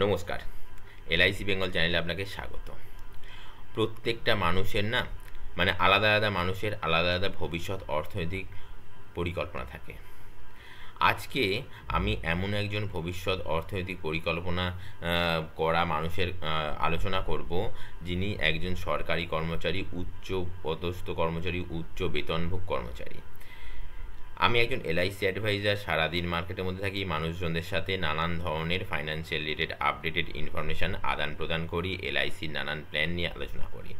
নমস্কার, এলআইসি বেঙ্গল চ্যানেলে আপনাকে স্বাগত। প্রত্যেকটা মানুষের না আলাদা আলাদা মানুষের আলাদা আলাদা ভবিষ্যৎ অর্থনৈতিক পরিকল্পনা থাকে। আজকে আমি এমন একজন ভবিষ্যৎ অর্থনৈতিক পরিকল্পনা করা মানুষের আলোচনা করব, যিনি একজন সরকারি কর্মচারী, উচ্চ পদস্থ কর্মচারী, উচ্চ বেতনভোগ কর্মচারী। আমি একজন এলআইসি অ্যাডভাইজার। সারাদিন মার্কেটের মধ্যে থাকি, মানুষজনদের সাথে নানান ধরনের ফাইন্যান্সিয়াল রিলেটেড আপডেটেড ইনফরমেশান আদান প্রদান করি, এলআইসির নানান প্ল্যান নিয়ে আলোচনা করি।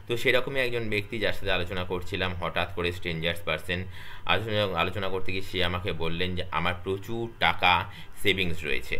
তো সেরকমই একজন ব্যক্তি যার সাথে আলোচনা করছিলাম, হঠাৎ করে স্ট্রেঞ্জার্স পারসন আলোচনা করতে গিয়ে সে আমাকে বললেন যে আমার প্রচুর টাকা সেভিংস রয়েছে,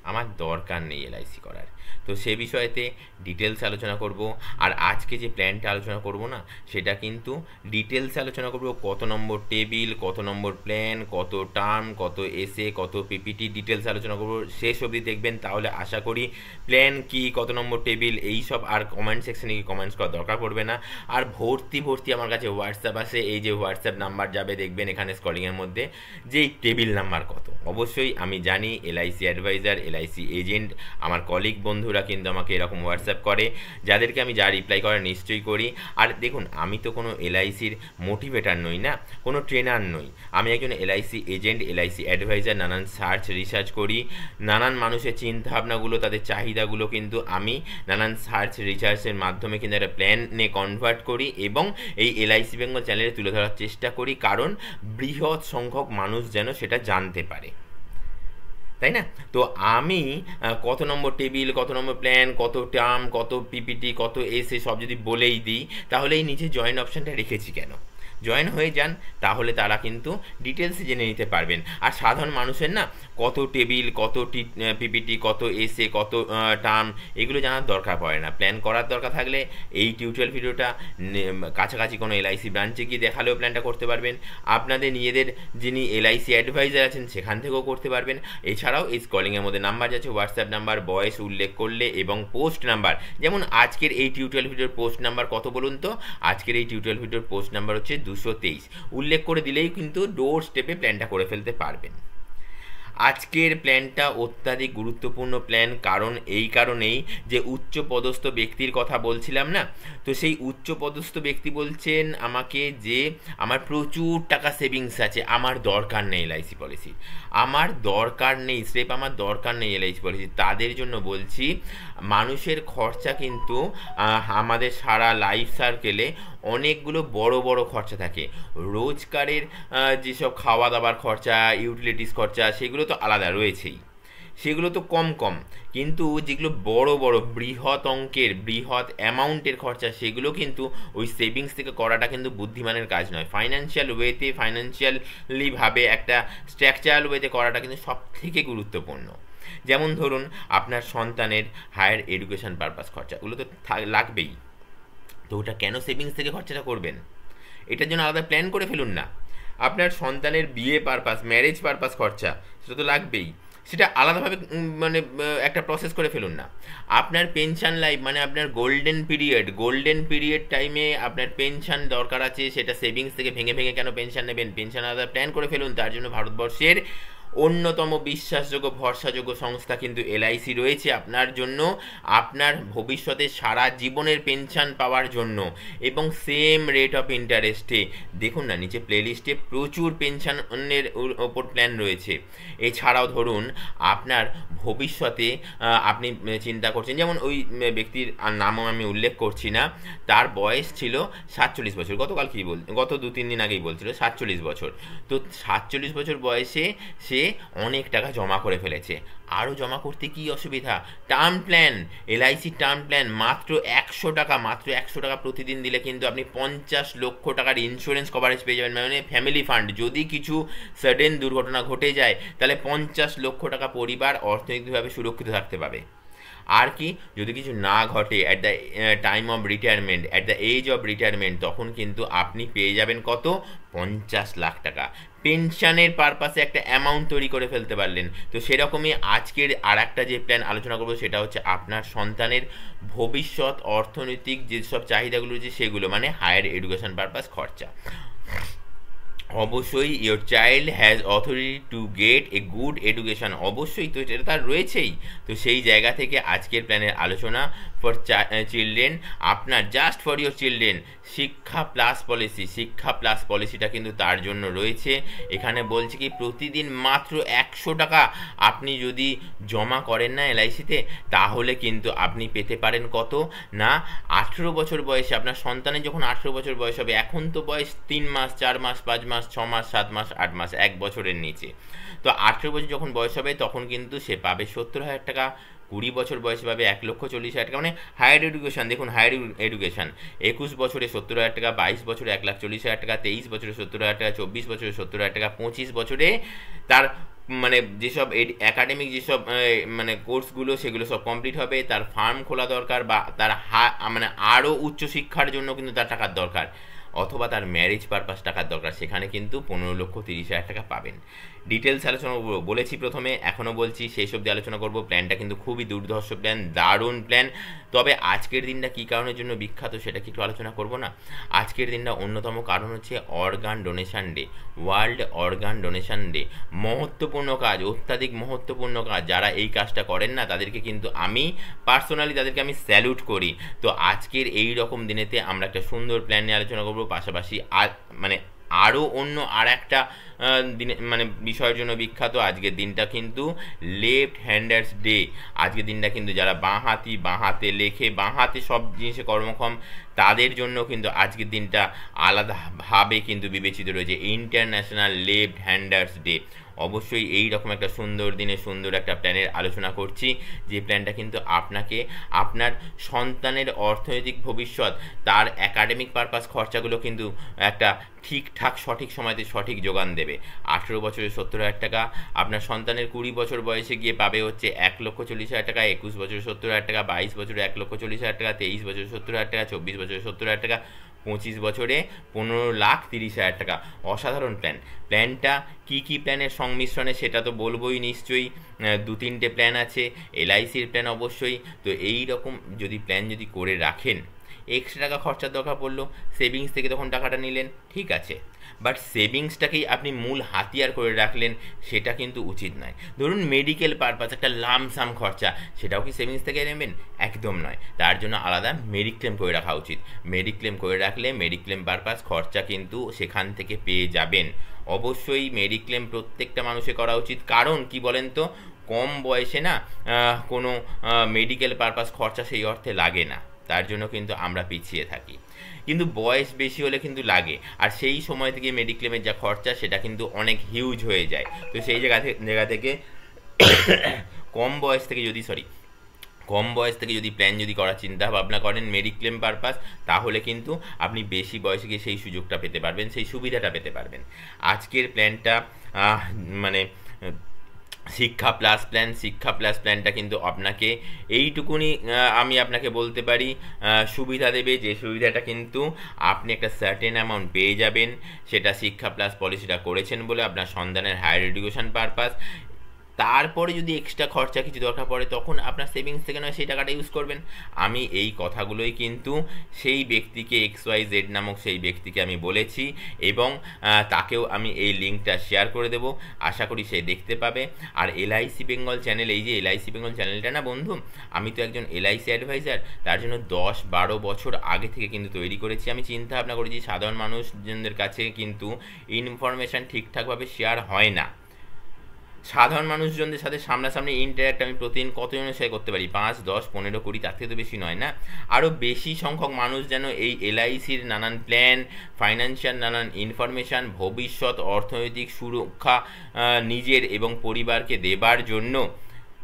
আমার দরকার নেই এলআইসি করার। তো সে বিষয়েতে ডিটেলস আলোচনা করব। আর আজকে যে প্ল্যানটা আলোচনা করব না, সেটা কিন্তু ডিটেলস আলোচনা করব। কত নম্বর টেবিল, কত নম্বর প্ল্যান, কত টার্ম, কত এসে, কত পিপিটি, ডিটেলস আলোচনা করব। শেষ অবধি দেখবেন, তাহলে আশা করি প্ল্যান কি, কত নম্বর টেবিল, এই সব আর কমেন্ট সেকশনে কি কমেন্টস করার দরকার পড়বে না। আর ভর্তি আমার কাছে হোয়াটসঅ্যাপ আছে, এই যে হোয়াটসঅ্যাপ নাম্বার যাবে দেখবেন এখানে স্ক্রলিংয়ের মধ্যে, যে টেবিল নাম্বার কত। অবশ্যই আমি জানি এলআইসি অ্যাডভাইজার, এলআইসি এজেন্ট, আমার কলিগ বন্ধুরা কিন্তু আমাকে এরকম হোয়াটসঅ্যাপ করে, যাদেরকে আমি যা রিপ্লাই করার নিশ্চয়ই করি। আর দেখুন, আমি তো কোনো এলআইসির মোটিভেটার নই না, কোনো ট্রেনার নই। আমি একজন এলআইসি এজেন্ট, এলআইসি অ্যাডভাইজার। নানান রিসার্চ করি, নানান মানুষের চিন্তাভাবনাগুলো, তাদের চাহিদাগুলো কিন্তু আমি নানান রিসার্চের মাধ্যমে কিন্তু একটা প্ল্যানে কনভার্ট করি এবং এই এলআইসি বেঙ্গল চ্যানেলে তুলে ধরার চেষ্টা করি, কারণ বৃহৎ সংখ্যক মানুষ যেন সেটা জানতে পারে, তাই না? তো আমি কত নম্বর টেবিল, কত নম্বর প্ল্যান, কত টার্ম, কত পিপিটি, কত এসে সব যদি বলেই দিই, তাহলে এই নিচে জয়েন অপশানটা রেখেছি কেন? জয়েন হয়ে যান, তাহলে তারা কিন্তু ডিটেলসে জেনে নিতে পারবেন। আর সাধারণ মানুষের না কত টেবিল, কত পিপিটি, কত এসে, কত টার্ম, এগুলো জানার দরকার পড়ে না। প্ল্যান করার দরকার থাকলে এই টিউটোরিয়াল ভিডিওটা কাছাকাছি কোনো এলআইসি ব্রাঞ্চে গিয়ে দেখালেও প্ল্যানটা করতে পারবেন। আপনাদের নিজেদের যিনি এলআইসি অ্যাডভাইজার আছেন সেখান থেকেও করতে পারবেন। এছাড়াও এই স্ক্রলিংয়ের মধ্যে নাম্বার যাচ্ছে, হোয়াটসঅ্যাপ নাম্বার, বয়েস উল্লেখ করলে এবং পোস্ট নাম্বার। যেমন আজকের এই টিউটোরিয়াল ভিডিওর পোস্ট নাম্বার কত বলুন তো? আজকের এই টিউটোরিয়াল ভিডিওর পোস্ট নাম্বার হচ্ছে 223। উল্লেখ করে দিলেই কিন্তু ডোর স্টেপে প্ল্যানটা করে ফেলতে পারবেন। আজকের প্ল্যানটা অত্যাধিক গুরুত্বপূর্ণ প্ল্যান, কারণ এই কারণেই যে উচ্চ পদস্থ ব্যক্তির কথা বলছিলাম না, তো সেই উচ্চ পদস্থ ব্যক্তি বলছেন আমাকে যে আমার প্রচুর টাকা সেভিংস আছে, আমার দরকার নেই এলআইসি পলিসি, আমার দরকার নেই, স্রেফ আমার দরকার নেই এলআইসি পলিসি। তাদের জন্য বলছি, মানুষের খরচা কিন্তু আমাদের সারা লাইফ সার্কেলে অনেকগুলো বড় বড় খরচা থাকে। রোজকারের যেসব খাওয়া দাওয়ার খরচা, ইউটিলিটিস খরচা, সেগুলো তো আলাদা রয়েছেই, সেগুলো তো কম কম। কিন্তু যেগুলো বড় বড় বৃহৎ অঙ্কের, বৃহৎ অ্যামাউন্টের খরচা, সেগুলো কিন্তু ওই সেভিংস থেকে করাটা কিন্তু বুদ্ধিমানের কাজ নয়। ফাইন্যান্সিয়াল ওয়েতে, ফাইন্যান্সিয়ালিভাবে একটা স্ট্রাকচারাল ওয়েতে করাটা কিন্তু সব থেকে গুরুত্বপূর্ণ। যেমন ধরুন, আপনার সন্তানের হায়ার এডুকেশন পারপাস খরচাগুলো তো লাগবেই, তো ওটা কেন সেভিংস থেকে খরচাটা করবেন? এটার জন্য আলাদা প্ল্যান করে ফেলুন না। আপনার সন্তানের বিয়ে পারপাস, ম্যারেজ পারপাস খরচা, সেটা তো লাগবেই, সেটা আলাদাভাবে একটা প্রসেস করে ফেলুন না। আপনার পেনশন লাইফ, আপনার গোল্ডেন পিরিয়ড টাইমে আপনার পেনশন দরকার আছে, সেটা সেভিংস থেকে ভেঙে ভেঙে কেন পেনশন নেবেন? পেনশন আলাদা প্ল্যান করে ফেলুন। তার জন্য ভারতবর্ষের অন্যতম বিশ্বাসযোগ্য, ভরসাযোগ্য সংস্থা কিন্তু এলআইসি রয়েছে আপনার জন্য, আপনার ভবিষ্যতে সারা জীবনের পেনশন পাওয়ার জন্য, এবং সেম রেট অফ ইন্টারেস্টে। দেখুন না, নিচে প্লেলিস্টে প্রচুর পেনশনের ওপর প্ল্যান রয়েছে। এছাড়াও ধরুন, আপনার ভবিষ্যতে আপনি চিন্তা করছেন, যেমন ওই ব্যক্তির নামও আমি উল্লেখ করছি না, তার বয়স ছিল 47 বছর, গত 2-3 দিন আগেই বলছিল 47 বছর। তো 47 বছর বয়সে সে অনেক টাকা জমা করে ফেলেছে। আরও জমা করতে কি অসুবিধা? Term plan, LIC term plan, মাত্র 100 টাকা প্রতিদিন দিলে কিন্তু আপনি 50 লক্ষ টাকার ইন্স্যুরেন্স কভারেজ পেয়ে যাবেন। ফ্যামিলি ফান্ড, যদি কিছু সাডেন দুর্ঘটনা ঘটে যায়, তাহলে 50 লক্ষ টাকা পরিবার অর্থনৈতিকভাবে সুরক্ষিত থাকতে পারে। আর কি, যদি কিছু না ঘটে at the time of retirement, at the age of retirement, তখন কিন্তু আপনি পেয়ে যাবেন কত? 50 লাখ টাকা। পেনশনের পারপাসে একটা অ্যামাউন্ট তৈরি করে ফেলতে পারলেন। তো সেরকমই আজকের আর একটা যে প্ল্যান আলোচনা করবো, সেটা হচ্ছে আপনার সন্তানের ভবিষ্যৎ অর্থনৈতিক যেসব চাহিদাগুলো রয়েছে সেগুলো, হায়ার এডুকেশন পারপাস খরচা। অবশ্যই your child has authority to get a good education, অবশ্যই তো এটা তার রয়েছেই। তো সেই জায়গা থেকে আজকের প্ল্যানের আলোচনা ফর চিলড্রেন, আপনার জাস্ট ফর ইয়োর চিলড্রেন শিক্ষা প্লাস পলিসি, শিক্ষা প্লাস পলিসিটা কিন্তু তার জন্য রয়েছে। এখানে বলছে কি প্রতিদিন মাত্র 100 টাকা আপনি যদি জমা করেন না এলআইসিতে, তাহলে কিন্তু আপনি পেতে পারেন কত না 18 বছর বয়সে, আপনার সন্তানের যখন 18 বছর বয়স হবে, এখন তো বয়স 3 মাস 4 মাস 5 মাস 6 মাস 7 মাস 8 মাস, 1 বছরের নিচে। তো 18 বছর যখন বয়স হবে তখন কিন্তু সে পাবে 70,000 টাকা, 20 বছর বয়সে পাবে 1,40,000 টাকা, মানে হায়ার এডুকেশন। দেখুন হায়ার এডুকেশন 21 বছরে 70,000 টাকা, 22 বছরে 1,40,000 টাকা, 23 বছরে 70,000 টাকা, 24 বছরে 70,000 টাকা, 25 বছরে তার মানে যেসব একাডেমিক যেসব মানে কোর্সগুলো সেগুলো সব কমপ্লিট হবে, তার ফার্ম খোলা দরকার বা তার মানে আরও উচ্চশিক্ষার জন্য কিন্তু তার টাকার দরকার, অথবা তার ম্যারেজ পারপাস টাকার দরকার, সেখানে কিন্তু 15,30,000 টাকা পাবেন। ডিটেলস আলোচনা বলেছি প্রথমে, এখনও বলছি, সেই সব দিয়ে আলোচনা করব। প্ল্যানটা কিন্তু খুবই দুর্ধর্ষ প্ল্যান, দারুণ প্ল্যান। তবে আজকের দিনটা কী কারণের জন্য বিখ্যাত সেটা কি একটু আলোচনা করব না? আজকের দিনটা অন্যতম কারণ হচ্ছে organ donation day, world organ donation day. মহত্বপূর্ণ কাজ, অত্যাধিক মহত্বপূর্ণ কাজ। যারা এই কাজটা করেন না তাদেরকে কিন্তু আমি পার্সোনালি তাদেরকে আমি স্যালুট করি। তো আজকের এই রকম দিনেতে আমরা একটা সুন্দর প্ল্যান নিয়ে আলোচনা করব, পাশাপাশি মানে আরও অন্য আর একটা দিনে মানে বিষয়ের জন্য বিখ্যাত। আজকের দিনটা কিন্তু লেফট হ্যান্ডার্স ডে। আজকের দিনটা কিন্তু যারা বাঁহাতি, বাঁহাতে লেখে, বাঁহাতে সব জিনিসে কর্মক্ষম, তাদের জন্য কিন্তু আজকের দিনটা আলাদাভাবে কিন্তু বিবেচিত রয়েছে, ইন্টারন্যাশনাল লেফট হ্যান্ডার্স ডে। অবশ্যই এই রকম একটা সুন্দর দিনে সুন্দর একটা প্ল্যানের আলোচনা করছি, যে প্ল্যানটা কিন্তু আপনাকে আপনার সন্তানের অর্থনৈতিক ভবিষ্যৎ, তার একাডেমিক পারপাস খরচাগুলো কিন্তু একটা ঠিকঠাক সঠিক সময়তে সঠিক যোগান দেবে। 18 বছরে 70,000 টাকা, আপনার সন্তানের 20 বছর বয়সে গিয়ে পাবে হচ্ছে 1,40,000 টাকা, 21 বছরে 70,000 টাকা, 22 বছরে 1,40,000 টাকা, 23 বছরে 70,000 টাকা, 24 বছরে 70,000 টাকা, 25 বছরে 15,30,000 টাকা। অসাধারণ প্ল্যান। প্ল্যানটা কী কী প্ল্যানের সংমিশ্রণে সেটা তো বলবোই নিশ্চয়ই, 2-3টে প্ল্যান আছে, এলআইসির প্ল্যান অবশ্যই। তো এই রকম যদি প্ল্যান যদি করে রাখেন, এক্সট্রা টাকা খরচার দরকার পড়লো, সেভিংস থেকে তখন টাকাটা নিলেন, ঠিক আছে, বাট সেভিংসটাকেই আপনি মূল হাতিয়ার করে রাখলেন, সেটা কিন্তু উচিত নয়। ধরুন মেডিকেল পারপাস একটা লামসাম খরচা, সেটাও কি সেভিংস থেকে নেবেন? একদম নয়। তার জন্য আলাদা মেডিক্লেম করে রাখা উচিত। মেডিক্লেম করে রাখলে মেডিক্লেম পারপাস খরচা কিন্তু সেখান থেকে পেয়ে যাবেন। অবশ্যই মেডিক্লেম প্রত্যেকটা মানুষের করা উচিত, কারণ কি বলেন তো, কম বয়সে না কোনো মেডিকেল পারপাস খরচা সেই অর্থে লাগে না, তার জন্য কিন্তু আমরা পিছিয়ে থাকি। কিন্তু বয়স বেশি হলে কিন্তু লাগে, আর সেই সময় থেকে মেডিক্লেমের যা খরচা সেটা কিন্তু অনেক হিউজ হয়ে যায়। তো সেই জায়গা থেকে কম বয়স থেকে যদি প্ল্যান যদি করার চিন্তা ভাবনা করেন মেডিক্লেম পারপাস, তাহলে কিন্তু আপনি বেশি বয়সে গিয়ে সেই সুযোগটা পেতে পারবেন, সেই সুবিধাটা পেতে পারবেন। আজকের প্ল্যানটা মানে শিক্ষা প্লাস প্ল্যানটা কিন্তু আপনাকে এইটুকুনি আমি আপনাকে বলতে পারি সুবিধা দেবে, যে সুবিধাটা কিন্তু আপনি একটা সার্টেন অ্যামাউন্ট পেয়ে যাবেন, সেটা শিক্ষা প্লাস পলিসিটা করেছেন বলে আপনার সন্তানের হায়ার এডুকেশন পারপাস। তারপরে যদি এক্সট্রা খরচা কিছু দরকার পড়ে তখন আপনার সেভিংস থেকে নয় সেই টাকাটা ইউজ করবেন। আমি এই কথাগুলোই কিন্তু সেই ব্যক্তিকে XYZ নামক সেই ব্যক্তিকে আমি বলেছি, এবং তাকেও আমি এই লিঙ্কটা শেয়ার করে দেব, আশা করি সে দেখতে পাবে। আর LIC বেঙ্গল চ্যানেল, এই যে LIC বেঙ্গল চ্যানেলটা না বন্ধু, আমি তো একজন LIC অ্যাডভাইজার, তার জন্য 10-12 বছর আগে থেকে কিন্তু তৈরি করেছি। আমি চিন্তা ভাবনা করেছি সাধারণ মানুষজনদের কাছে কিন্তু ইনফরমেশান ঠিকঠাকভাবে শেয়ার হয় না। সাধারণ মানুষজনদের সাথে সামনাসামনি ইন্টারাক্ট আমি প্রতিদিন কতজনের শেয়ার করতে পারি? 5, 10, 15, 20, তার থেকে তো বেশি নয় না। আরও বেশি সংখ্যক মানুষ যেন এই LICর নানান প্ল্যান, ফাইন্যান্সিয়াল নানান ইনফরমেশান, ভবিষ্যৎ অর্থনৈতিক সুরক্ষা নিজের এবং পরিবারকে দেবার জন্য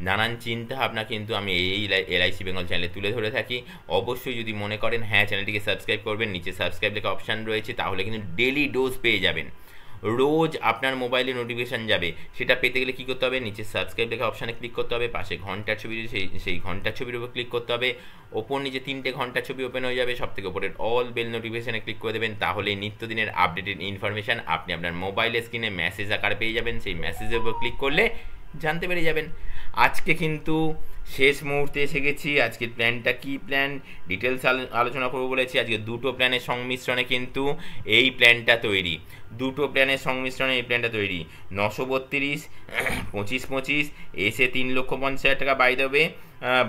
নানান চিন্তা ভাবনা কিন্তু আমি এই LIC বেঙ্গল চ্যানেলে তুলে ধরে থাকি। অবশ্যই যদি মনে করেন হ্যাঁ চ্যানেলটিকে সাবস্ক্রাইব করবেন, নিচে সাবস্ক্রাইব লেখা অপশান রয়েছে, তাহলে কিন্তু ডেলি ডোজ পেয়ে যাবেন, রোজ আপনার মোবাইলে নোটিফিকেশান যাবে। সেটা পেতে গেলে কী করতে হবে? নিচে সাবস্ক্রাইব লেখা অপশানে ক্লিক করতে হবে, পাশে ঘন্টার ছবি সেই ঘন্টার ছবির উপর ক্লিক করতে হবে, ওপর নিচে 3টে ঘন্টার ছবি ওপেন হয়ে যাবে, সবথেকে ওপরের অল বেল নোটিফিকেশানে ক্লিক করে দেবেন, তাহলে নিত্যদিনের আপডেটেড ইনফরমেশান আপনি আপনার মোবাইলের স্ক্রিনে মেসেজ আকারে পেয়ে যাবেন। সেই মেসেজের উপর ক্লিক করলে জানতে পেরে যাবেন। আজকে কিন্তু শেষ মুহূর্তে এসে গেছি। আজকের প্ল্যানটা কী প্ল্যান ডিটেলস আলোচনা করবো বলেছি। আজকে দুটো প্ল্যানের সংমিশ্রণে কিন্তু এই প্ল্যানটা তৈরি, দুটো প্ল্যানের সংমিশ্রণে এই প্ল্যানটা তৈরি। 932 25 এসে 3,50,000 টাকা বাই দেবে।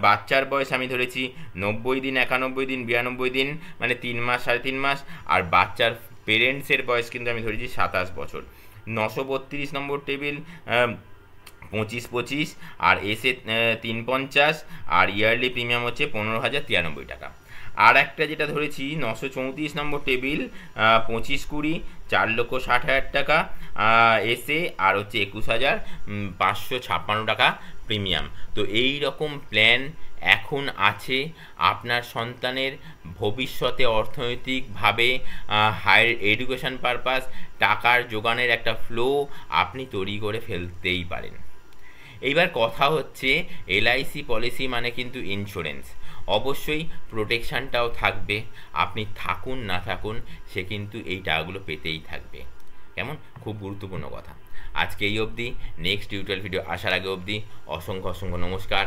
বাচ্চার বয়স আমি ধরেছি 90 দিন, 91 দিন, 92 দিন, মানে 3 মাস 3.5 মাস। আর বাচ্চার পেরেন্টসের বয়স কিন্তু আমি ধরেছি 27 বছর। 932 নম্বর টেবিল 25 আর এসে 350, আর ইয়ারলি প্রিমিয়াম হচ্ছে 15,093 টাকা। আর একটা যেটা ধরেছি 934 নম্বর টেবিল 25-20 4,60,000 টাকা এসে, আর হচ্ছে 21,556 টাকা প্রিমিয়াম। তো এই রকম প্ল্যান এখন আছে আপনার সন্তানের ভবিষ্যতে অর্থনৈতিকভাবে হায়ার এডুকেশন পারপাস টাকার যোগানের একটা ফ্লো আপনি তৈরি করে ফেলতেই পারেন। এইবার কথা হচ্ছে এলআইসি পলিসি মানে কিন্তু ইন্স্যুরেন্স, অবশ্যই প্রোটেকশানটাও থাকবে। আপনি থাকুন না থাকুন সে কিন্তু এই টাকাগুলো পেতেই থাকবে। কেমন, খুব গুরুত্বপূর্ণ কথা। আজকে এই অবধি, নেক্সট টিউটোরিয়াল ভিডিও আসার আগে অবধি অসংখ্য নমস্কার।